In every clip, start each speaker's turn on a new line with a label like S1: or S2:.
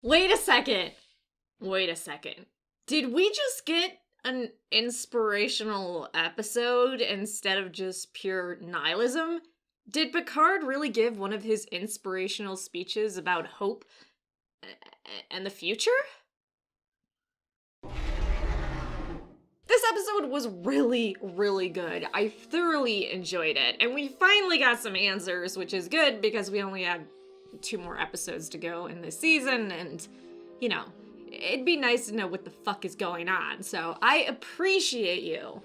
S1: Wait a second. Wait a second. Did we just get an inspirational episode instead of just pure nihilism? Did Picard really give one of his inspirational speeches about hope and the future? This episode was really, really good. I thoroughly enjoyed it, and we finally got some answers, which is good because we only have 2 more episodes to go in this season, and, you know, it'd be nice to know what the fuck is going on. So I appreciate you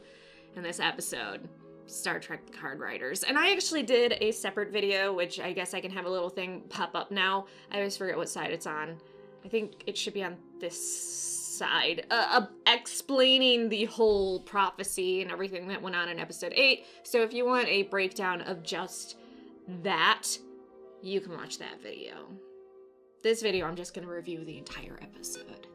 S1: in this episode, Star Trek Picard writers. And I actually did a separate video, which I guess I can have a little thing pop up now. I always forget what side it's on. I think it should be on this side, explaining the whole prophecy and everything that went on in episode 8. So if you want a breakdown of just that, you can watch that video. This video, I'm just gonna review the entire episode.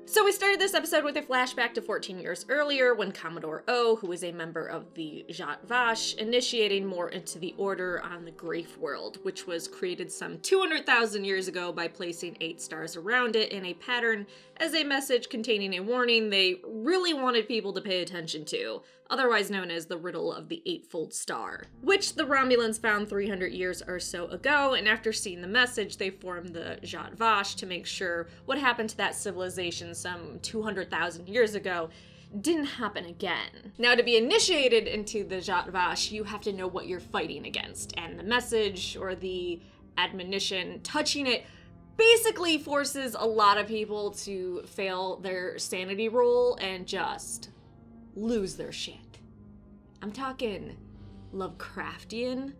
S1: So we started this episode with a flashback to 14 years earlier when Commodore O, who was a member of the Zhat Vash, initiating more into the order on the Grafe world, which was created some 200,000 years ago by placing 8 stars around it in a pattern as a message containing a warning they really wanted people to pay attention to, otherwise known as the Riddle of the Eightfold Star, which the Romulans found 300 years or so ago, and after seeing the message, they formed the Zhat Vash to make sure what happened to that civilization some 200,000 years ago didn't happen again. Now, to be initiated into the Zhat Vash, you have to know what you're fighting against, and the message or the admonition touching it basically forces a lot of people to fail their sanity roll and just lose their shit. I'm talking Lovecraftian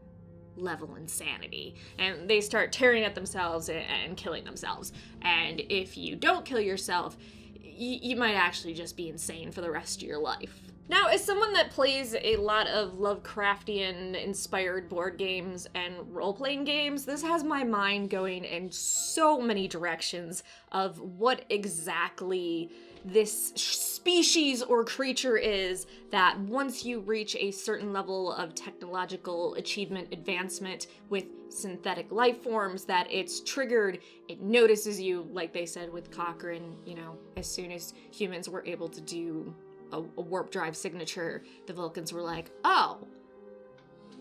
S1: level insanity. And they start tearing at themselves and killing themselves. And if you don't kill yourself, you might actually just be insane for the rest of your life. Now, as someone that plays a lot of Lovecraftian-inspired board games and role-playing games, this has my mind going in so many directions of what exactly this species or creature is that once you reach a certain level of technological achievement advancement with synthetic life forms, that it's triggered, it notices you, like they said with Cochrane, you know, as soon as humans were able to do a warp drive signature, the Vulcans were like, oh,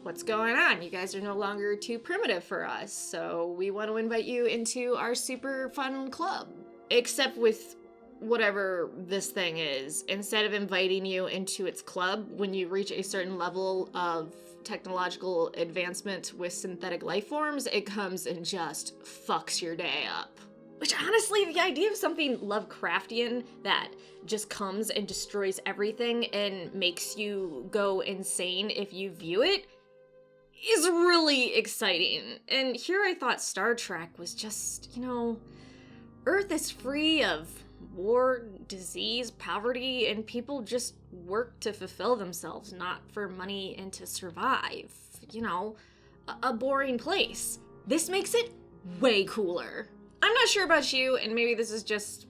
S1: what's going on? You guys are no longer too primitive for us, so we want to invite you into our super fun club. Except with whatever this thing is, instead of inviting you into its club, when you reach a certain level of technological advancement with synthetic life forms, it comes and just fucks your day up. Which honestly, the idea of something Lovecraftian that just comes and destroys everything and makes you go insane if you view it is really exciting. And here I thought Star Trek was just, you know, Earth is free of war, disease, poverty, and people just work to fulfill themselves, not for money and to survive. You know, a boring place. This makes it way cooler. I'm not sure about you, and maybe this is just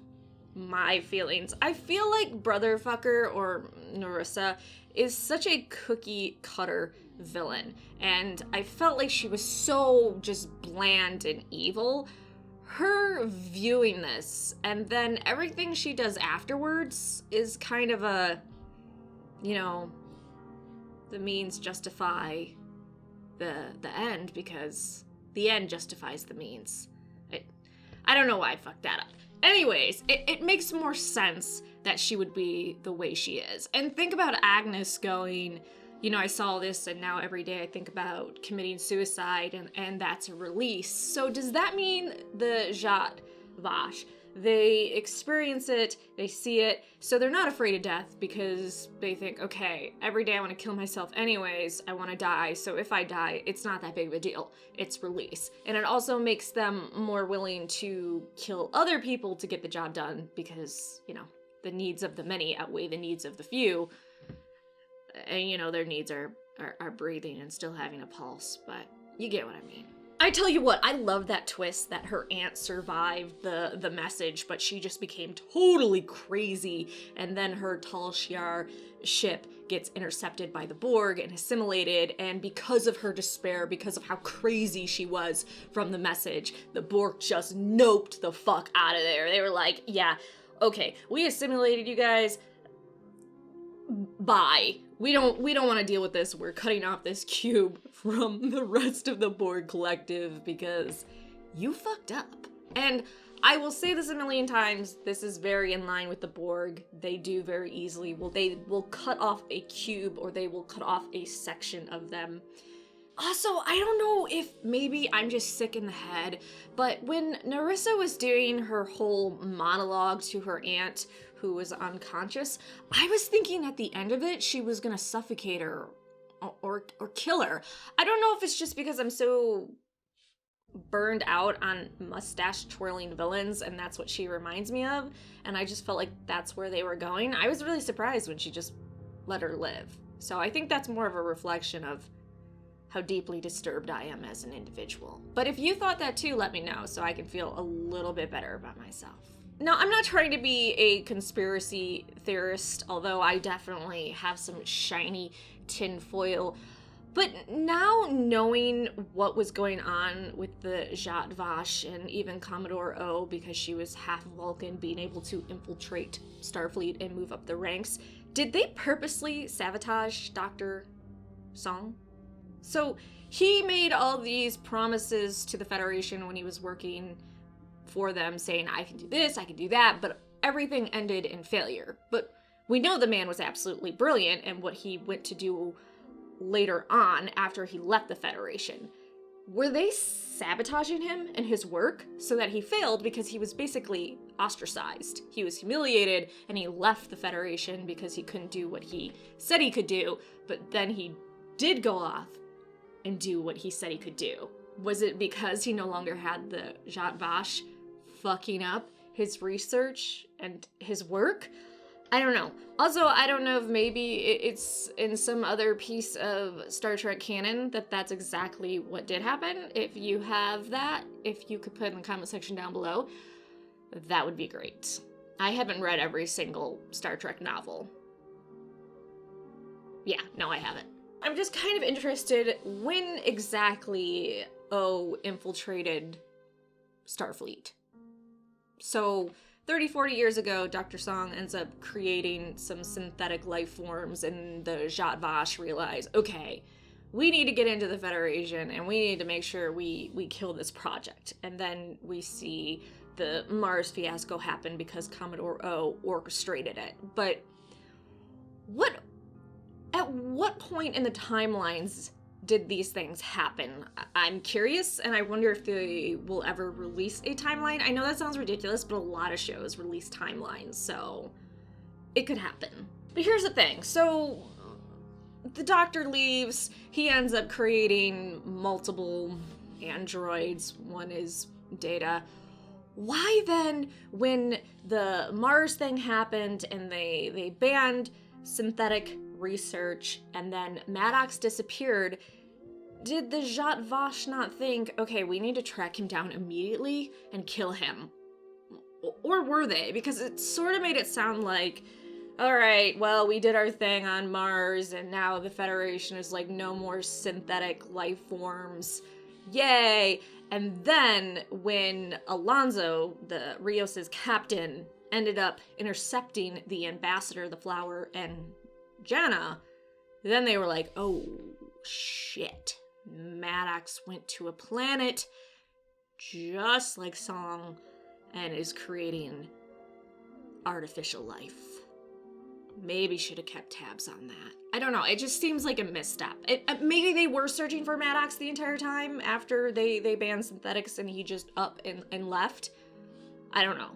S1: my feelings. I feel like Brotherfucker, or Narissa, is such a cookie-cutter villain, and I felt like she was so just bland and evil. Her viewing this, and then everything she does afterwards is kind of a, you know, the means justify the end, because the end justifies the means. I don't know why I fucked that up. Anyways, it makes more sense that she would be the way she is. And think about Agnes going, you know, I saw this and now every day I think about committing suicide, and that's a release. So does that mean the Zhat Vash, they experience it, they see it, so they're not afraid of death because they think, okay, every day I want to kill myself anyways, I want to die, so if I die, it's not that big of a deal. It's release. And it also makes them more willing to kill other people to get the job done because, you know, the needs of the many outweigh the needs of the few. And, you know, their needs are breathing and still having a pulse, but you get what I mean. I tell you what, I love that twist that her aunt survived the message, but she just became totally crazy, and then her Tal Shiar ship gets intercepted by the Borg and assimilated, and because of her despair, because of how crazy she was from the message, the Borg just noped the fuck out of there. They were like, yeah, okay, we assimilated you guys, bye. We don't want to deal with this. We're cutting off this cube from the rest of the Borg collective because you fucked up. And I will say this a million times, this is very in line with the Borg. They do very easily, they will cut off a cube or they will cut off a section of them. Also, I don't know if maybe I'm just sick in the head, but when Narissa was doing her whole monologue to her aunt who was unconscious, I was thinking at the end of it she was gonna suffocate her or kill her. I don't know if it's just because I'm so burned out on mustache twirling villains and that's what she reminds me of, and I just felt like that's where they were going. I was really surprised when she just let her live. So I think that's more of a reflection of how deeply disturbed I am as an individual. But if you thought that too, let me know so I can feel a little bit better about myself. Now, I'm not trying to be a conspiracy theorist, although I definitely have some shiny tinfoil. But now knowing what was going on with the Zhat Vash and even Commodore O, because she was half Vulcan, being able to infiltrate Starfleet and move up the ranks, did they purposely sabotage Dr. Song? So he made all these promises to the Federation when he was working for them, saying, I can do this, I can do that, but everything ended in failure. But we know the man was absolutely brilliant, and what he went to do later on after he left the Federation. Were they sabotaging him and his work so that he failed because he was basically ostracized? He was humiliated and he left the Federation because he couldn't do what he said he could do, but then he did go off and do what he said he could do. Was it because he no longer had the Zhat Vash fucking up his research and his work? I don't know. Also, I don't know if maybe it's in some other piece of Star Trek canon that that's exactly what did happen. If you have that, if you could put in the comment section down below, that would be great. I haven't read every single Star Trek novel. Yeah, no, I haven't. I'm just kind of interested when exactly O infiltrated Starfleet. So 30, 40 years ago, Dr. Song ends up creating some synthetic life forms, and the Zhat Vash realize, okay, we need to get into the Federation and we need to make sure we kill this project. And then we see the Mars fiasco happen because Commodore O orchestrated it. But at what point in the timelines did these things happen? I'm curious, and I wonder if they will ever release a timeline. I know that sounds ridiculous, but a lot of shows release timelines, so it could happen. But here's the thing. So the Doctor leaves. He ends up creating multiple androids. One is Data. Why then, when the Mars thing happened and they banned synthetic research and then Maddox disappeared, did the Zhat Vash not think, okay, we need to track him down immediately and kill him? Or were they? Because it sort of made it sound like, all right, well, we did our thing on Mars and now the Federation is like, no more synthetic life forms. Yay! And then when Alonso, the Rios' captain, ended up intercepting the ambassador, the Flower, and Janna, then they were like, oh shit, Maddox went to a planet just like Song and is creating artificial life. Maybe should have kept tabs on that. I don't know, it just seems like a misstep. Maybe they were searching for Maddox the entire time after they banned synthetics and he just up and left. I don't know.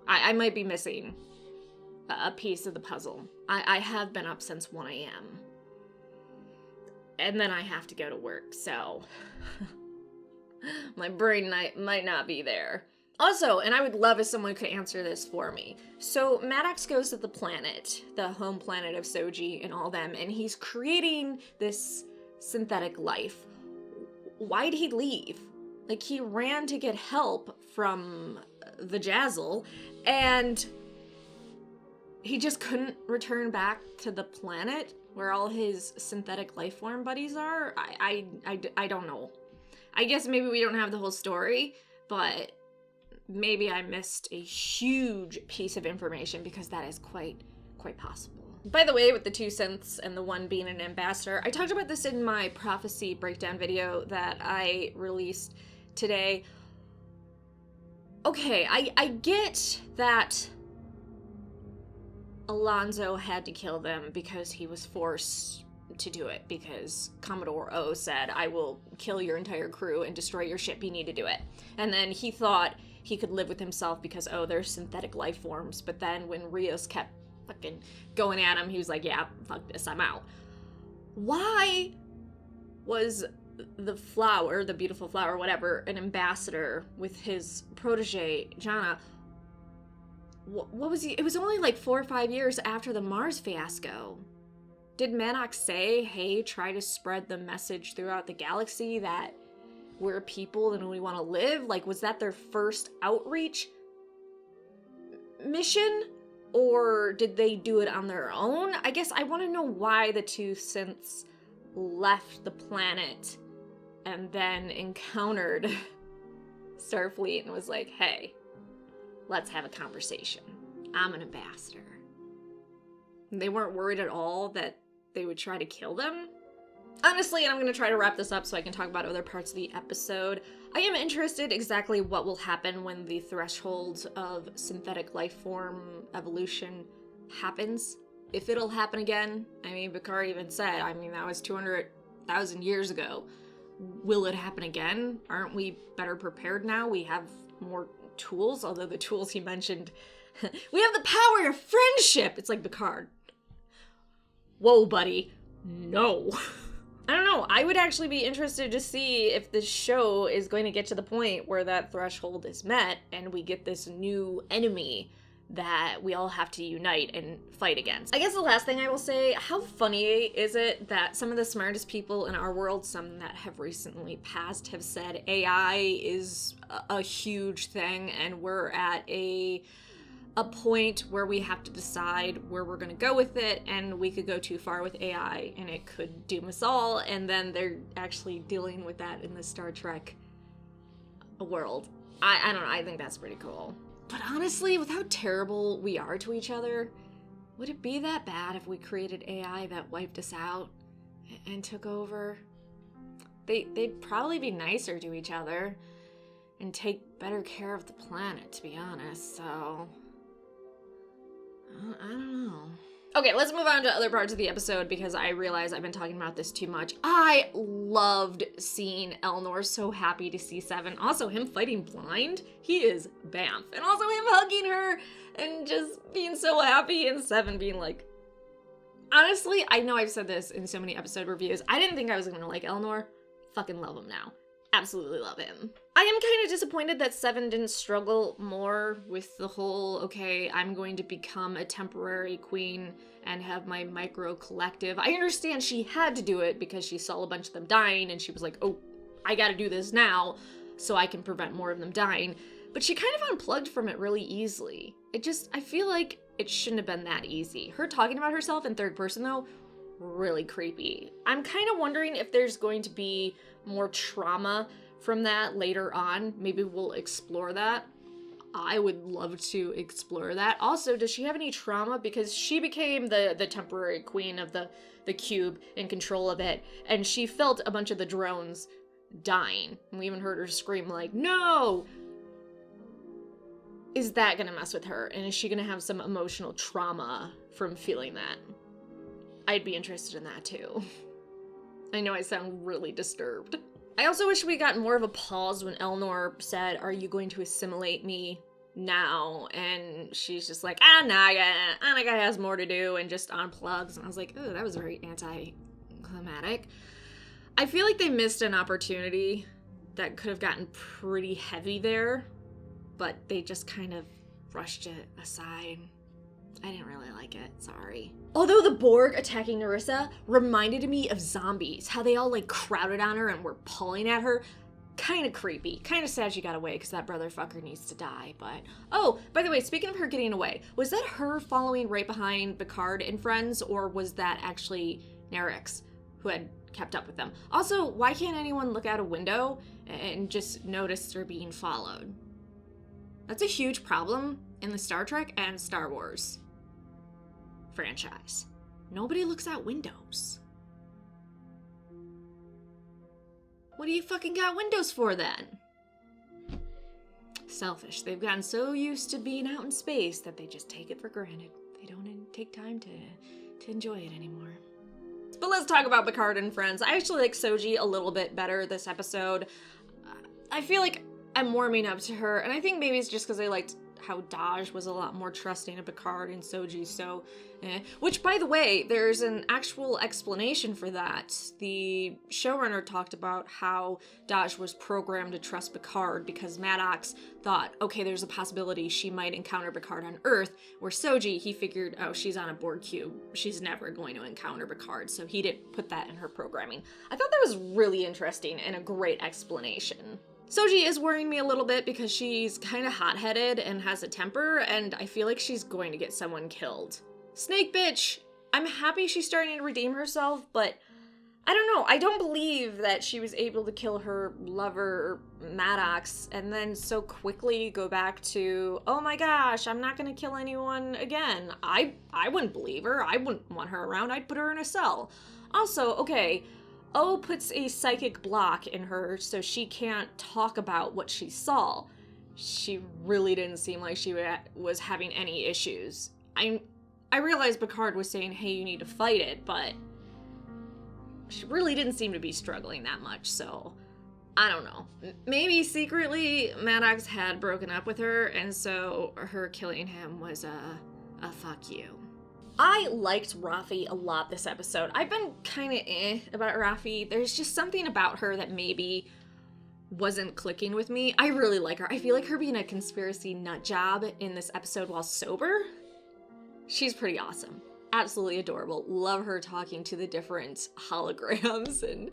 S1: I might be missing a piece of the puzzle. I have been up since 1 a.m. And then I have to go to work, so my brain might not be there. Also, and I would love if someone could answer this for me. So Maddox goes to the planet, the home planet of Soji and all them, and he's creating this synthetic life. why'd he leave? Like, he ran to get help from the Jazzle, and he just couldn't return back to the planet where all his synthetic life form buddies are? I don't know. I guess maybe we don't have the whole story, but maybe I missed a huge piece of information, because that is quite possible. By the way, with the 2 synths and the one being an ambassador, I talked about this in my prophecy breakdown video that I released today. Okay, I get that Alonso had to kill them because he was forced to do it, because Commodore O said, I will kill your entire crew and destroy your ship, you need to do it. And then he thought he could live with himself because, oh, they're synthetic life forms. But then when Rios kept fucking going at him, he was like, yeah, fuck this, I'm out. Why was the flower, the beautiful flower, whatever, an ambassador with his protege, Jana? What was he? It was only like 4 or 5 years after the Mars fiasco. Did Manok say, hey, try to spread the message throughout the galaxy that we're people and we want to live? Like, was that their first outreach mission? Or did they do it on their own? I guess I want to know why the 2 synths left the planet and then encountered Starfleet and was like, hey, let's have a conversation. I'm an ambassador. They weren't worried at all that they would try to kill them. Honestly, and I'm going to try to wrap this up so I can talk about other parts of the episode, I am interested exactly what will happen when the threshold of synthetic life form evolution happens. If it'll happen again. I mean, Picard even said, I mean, that was 200,000 years ago. Will it happen again? Aren't we better prepared now? We have more tools, although the tools he mentioned, we have the power of friendship. It's like, Picard, whoa, buddy, no. I don't know. I would actually be interested to see if this show is going to get to the point where that threshold is met and we get this new enemy that we all have to unite and fight against. I guess the last thing I will say, how funny is it that some of the smartest people in our world, some that have recently passed, have said AI is a huge thing and we're at a point where we have to decide where we're going to go with it, and we could go too far with AI and it could doom us all, and then they're actually dealing with that in the Star Trek world. I don't know, I think that's pretty cool. But honestly, with how terrible we are to each other, would it be that bad if we created AI that wiped us out and took over? They'd probably be nicer to each other and take better care of the planet, to be honest, so I don't know. Okay, let's move on to other parts of the episode because I realize I've been talking about this too much. I loved seeing Elnor so happy to see Seven. Also, him fighting blind, he is Bamf. And also him hugging her and just being so happy, and Seven being like... Honestly, I know I've said this in so many episode reviews. I didn't think I was gonna like Elnor. Fucking love him now. Absolutely love him. I am kind of disappointed that Seven didn't struggle more with the whole, okay, I'm going to become a temporary queen and have my micro collective. I understand she had to do it because she saw a bunch of them dying and she was like, oh, I gotta do this now so I can prevent more of them dying. But she kind of unplugged from it really easily. I feel like it shouldn't have been that easy. Her talking about herself in third person though, really creepy. I'm kind of wondering if there's going to be more trauma from that later on. Maybe we'll explore that. I would love to explore that. Also, does she have any trauma? Because she became the temporary queen of the cube, in control of it, and she felt a bunch of the drones dying. And we even heard her scream like, no! Is that gonna mess with her? And is she gonna have some emotional trauma from feeling that? I'd be interested in that too. I know I sound really disturbed. I also wish we got more of a pause when Elnor said, are you going to assimilate me now? And she's just like, Anaga has more to do, and just unplugs. And I was like, oh, that was very anticlimactic. I feel like they missed an opportunity that could have gotten pretty heavy there, but they just kind of brushed it aside. I didn't really like it, sorry. Although the Borg attacking Narissa reminded me of zombies, how they all like crowded on her and were pulling at her. Kind of creepy. Kind of sad she got away because that brother fucker needs to die, but... Oh, by the way, speaking of her getting away, was that her following right behind Picard and friends, or was that actually Nerix who had kept up with them? Also, why can't anyone look out a window and just notice they're being followed? That's a huge problem in the Star Trek and Star Wars franchise. Nobody looks out windows. What do you fucking got windows for then? Selfish. They've gotten so used to being out in space that they just take it for granted. They don't take time to enjoy it anymore. But let's talk about Picard and friends. I actually like Soji a little bit better this episode. I feel like I'm warming up to her, and I think maybe it's just because I liked how Daj was a lot more trusting of Picard and Soji, so Which, by the way, there's an actual explanation for that. The showrunner talked about how Daj was programmed to trust Picard because Maddox thought, okay, there's a possibility she might encounter Picard on Earth, where Soji, he figured, oh, she's on a Borg cube. She's never going to encounter Picard, so he didn't put that in her programming. I thought that was really interesting and a great explanation. Soji is worrying me a little bit because she's kind of hot-headed and has a temper, and I feel like she's going to get someone killed. Snake bitch! I'm happy she's starting to redeem herself, but I don't know, I don't believe that she was able to kill her lover, Maddox, and then so quickly go back to, oh my gosh, I'm not gonna kill anyone again. I wouldn't believe her. I wouldn't want her around. I'd put her in a cell. Also, okay, O puts a psychic block in her so she can't talk about what she saw. She really didn't seem like she was having any issues. I realized Picard was saying, hey, you need to fight it, but she really didn't seem to be struggling that much, so I don't know. Maybe secretly Maddox had broken up with her, and so her killing him was a fuck you. I liked Rafi a lot this episode. I've been kind of about Rafi. There's just something about her that maybe wasn't clicking with me. I really like her. I feel like her being a conspiracy nut job in this episode while sober, she's pretty awesome. Absolutely adorable. Love her talking to the different holograms. And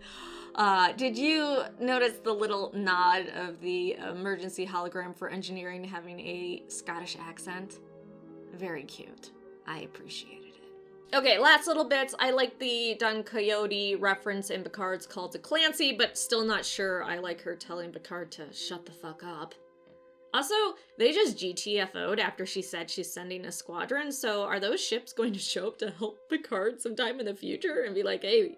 S1: did you notice the little nod of the emergency hologram for engineering having a Scottish accent? Very cute. I appreciated it. Okay, last little bits. I like the Don Quixote reference in Picard's call to Clancy, but still not sure I like her telling Picard to shut the fuck up. Also, they just GTFO'd after she said she's sending a squadron, so are those ships going to show up to help Picard sometime in the future and be like, hey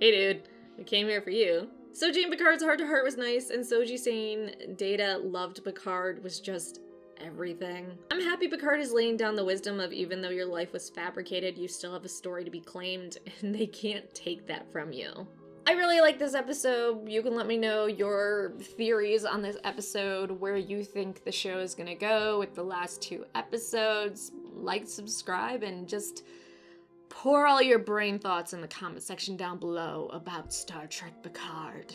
S1: dude, we came here for you. Soji and Picard's heart-to-heart was nice, and Soji saying Data loved Picard was just everything. I'm happy Picard is laying down the wisdom of even though your life was fabricated, you still have a story to be claimed, and they can't take that from you. I really like this episode. You can let me know your theories on this episode, where you think the show is gonna go with the last 2 episodes. Like, subscribe, and just pour all your brain thoughts in the comment section down below about Star Trek Picard.